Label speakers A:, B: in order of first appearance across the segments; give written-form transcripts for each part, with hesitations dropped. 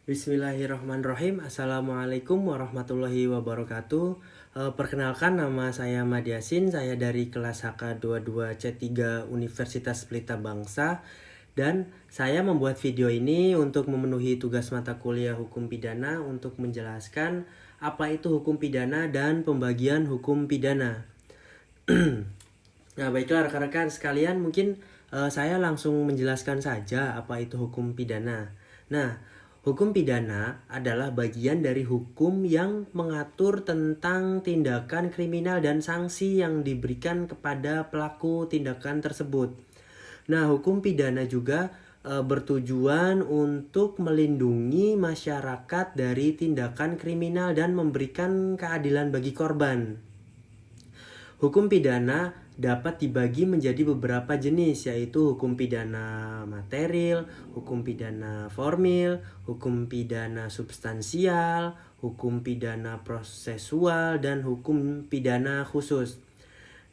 A: Bismillahirrahmanirrahim. Assalamualaikum warahmatullahi wabarakatuh. Perkenalkan, nama saya Ahmad Yasin. Saya dari kelas HK22C3 Universitas Pelita Bangsa. Dan saya membuat video ini untuk memenuhi tugas mata kuliah hukum pidana untuk menjelaskan apa itu hukum pidana dan pembagian hukum pidana. Nah, baiklah rekan-rekan sekalian, mungkin saya langsung menjelaskan saja apa itu hukum pidana. Nah, hukum pidana adalah bagian dari hukum yang mengatur tentang tindakan kriminal dan sanksi yang diberikan kepada pelaku tindakan tersebut. Nah, hukum pidana juga bertujuan untuk melindungi masyarakat dari tindakan kriminal dan memberikan keadilan bagi korban. Hukum pidana dapat dibagi menjadi beberapa jenis, yaitu hukum pidana material, hukum pidana formil, hukum pidana substansial, hukum pidana prosesual, dan hukum pidana khusus.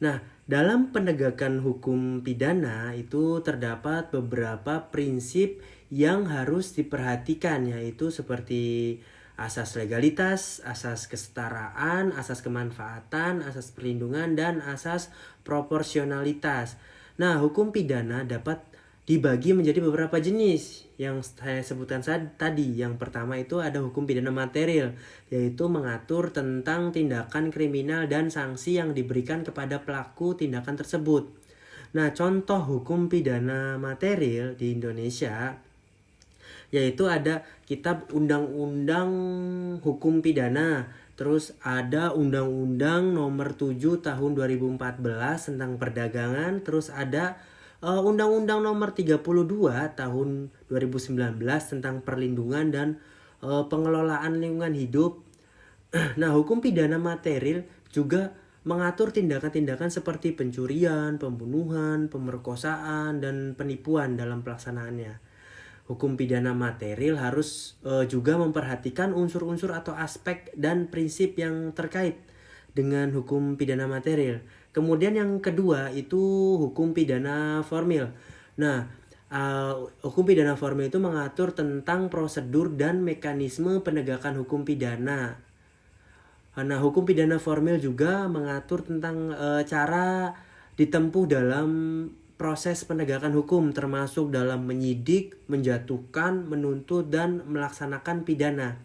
A: Nah, dalam penegakan hukum pidana itu terdapat beberapa prinsip yang harus diperhatikan, yaitu seperti asas legalitas, asas kesetaraan, asas kemanfaatan, asas perlindungan, dan asas proporsionalitas. Nah, hukum pidana dapat dibagi menjadi beberapa jenis yang saya sebutkan tadi. Yang pertama itu ada hukum pidana material, yaitu mengatur tentang tindakan kriminal dan sanksi yang diberikan kepada pelaku tindakan tersebut. Nah, contoh hukum pidana material di Indonesia yaitu ada Kitab Undang-Undang Hukum Pidana, terus ada Undang-Undang Nomor 7 Tahun 2014 tentang perdagangan, terus ada Undang-Undang Nomor 32 Tahun 2019 tentang perlindungan dan pengelolaan lingkungan hidup. Nah, hukum pidana material juga mengatur tindakan-tindakan seperti pencurian, pembunuhan, pemerkosaan, dan penipuan dalam pelaksanaannya. Hukum pidana material harus juga memperhatikan unsur-unsur atau aspek dan prinsip yang terkait dengan hukum pidana material. Kemudian yang kedua itu hukum pidana formil. Nah, hukum pidana formil itu mengatur tentang prosedur dan mekanisme penegakan hukum pidana. Nah, hukum pidana formil juga mengatur tentang cara ditempuh dalam proses penegakan hukum, termasuk dalam menyidik, menjatuhkan, menuntut, dan melaksanakan pidana.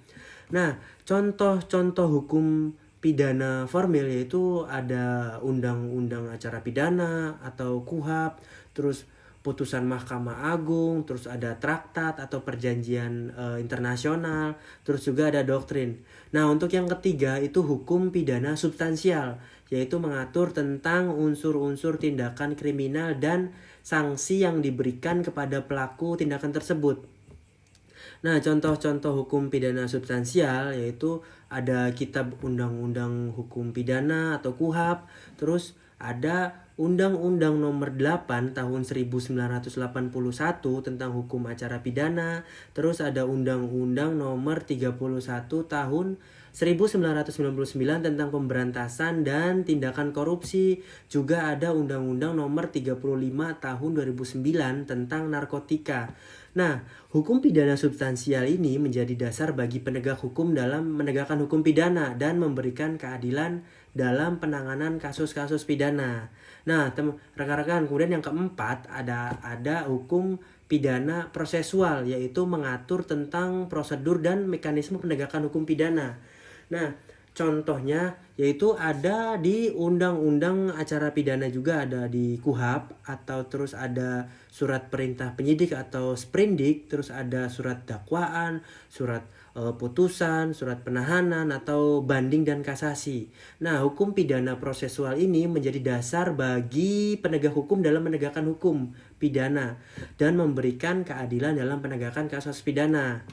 A: Nah, contoh-contoh hukum pidana formil yaitu ada Undang-Undang Acara Pidana atau KUHP, terus putusan Mahkamah Agung, terus ada traktat atau perjanjian internasional, terus juga ada doktrin. Nah, untuk yang ketiga itu hukum pidana substansial, yaitu mengatur tentang unsur-unsur tindakan kriminal dan sanksi yang diberikan kepada pelaku tindakan tersebut. Nah, contoh-contoh hukum pidana substansial yaitu ada Kitab Undang-Undang Hukum Pidana atau KUHP, terus ada Undang-Undang Nomor 8 Tahun 1981 tentang hukum acara pidana, terus ada Undang-Undang Nomor 31 Tahun 1999 tentang pemberantasan dan tindakan korupsi. Juga ada Undang-Undang Nomor 35 Tahun 2009 tentang narkotika. Nah, hukum pidana substansial ini menjadi dasar bagi penegak hukum dalam menegakkan hukum pidana dan memberikan keadilan dalam penanganan kasus-kasus pidana. Nah, rekan-rekan, kemudian yang keempat ada hukum pidana prosesual, yaitu mengatur tentang prosedur dan mekanisme penegakan hukum pidana. Nah, contohnya yaitu ada di Undang-Undang Acara Pidana, juga ada di KUHP, atau terus ada surat perintah penyidik atau sprindik, terus ada surat dakwaan, surat putusan, surat penahanan, atau banding dan kasasi. Nah, hukum pidana prosesual ini menjadi dasar bagi penegak hukum dalam menegakkan hukum pidana dan memberikan keadilan dalam penegakan kasus pidana.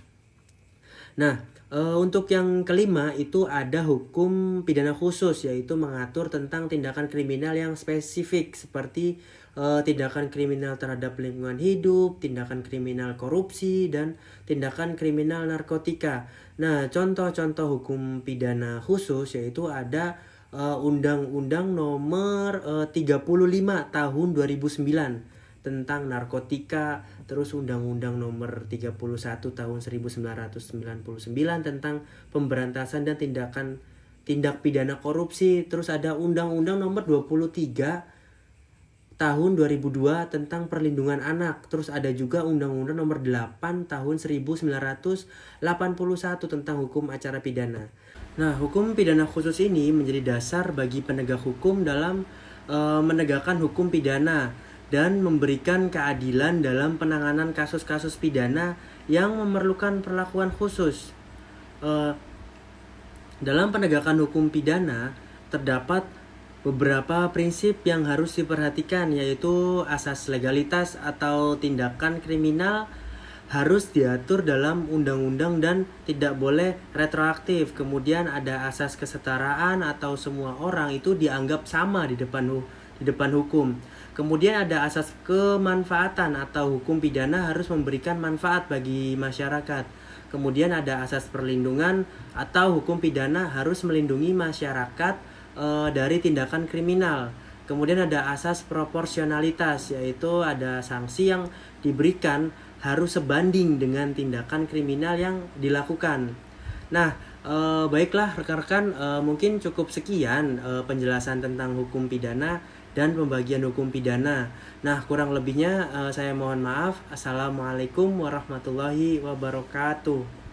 A: Nah, untuk yang kelima itu ada hukum pidana khusus, yaitu mengatur tentang tindakan kriminal yang spesifik seperti tindakan kriminal terhadap lingkungan hidup, tindakan kriminal korupsi, dan tindakan kriminal narkotika. Nah, contoh-contoh hukum pidana khusus yaitu ada Undang-Undang Nomor 35 Tahun 2009 tentang narkotika, terus Undang-Undang Nomor 31 Tahun 1999 tentang pemberantasan dan tindak pidana korupsi, terus ada Undang-Undang Nomor 23 Tahun 2002 tentang perlindungan anak, terus ada juga Undang-Undang Nomor 8 Tahun 1981 tentang hukum acara pidana. Nah, hukum pidana khusus ini menjadi dasar bagi penegak hukum dalam menegakkan hukum pidana dan memberikan keadilan dalam penanganan kasus-kasus pidana yang memerlukan perlakuan khusus. Dalam penegakan hukum pidana terdapat beberapa prinsip yang harus diperhatikan, yaitu asas legalitas atau tindakan kriminal harus diatur dalam undang-undang dan tidak boleh retroaktif. Kemudian ada asas kesetaraan atau semua orang itu dianggap sama di depan hukum. Kemudian ada asas kemanfaatan atau hukum pidana harus memberikan manfaat bagi masyarakat. Kemudian ada asas perlindungan atau hukum pidana harus melindungi masyarakat dari tindakan kriminal. Kemudian ada asas proporsionalitas, yaitu ada sanksi yang diberikan harus sebanding dengan tindakan kriminal yang dilakukan. Nah, baiklah rekan-rekan, mungkin cukup sekian penjelasan tentang hukum pidana dan pembagian hukum pidana. Nah, kurang lebihnya saya mohon maaf. Assalamualaikum warahmatullahi wabarakatuh.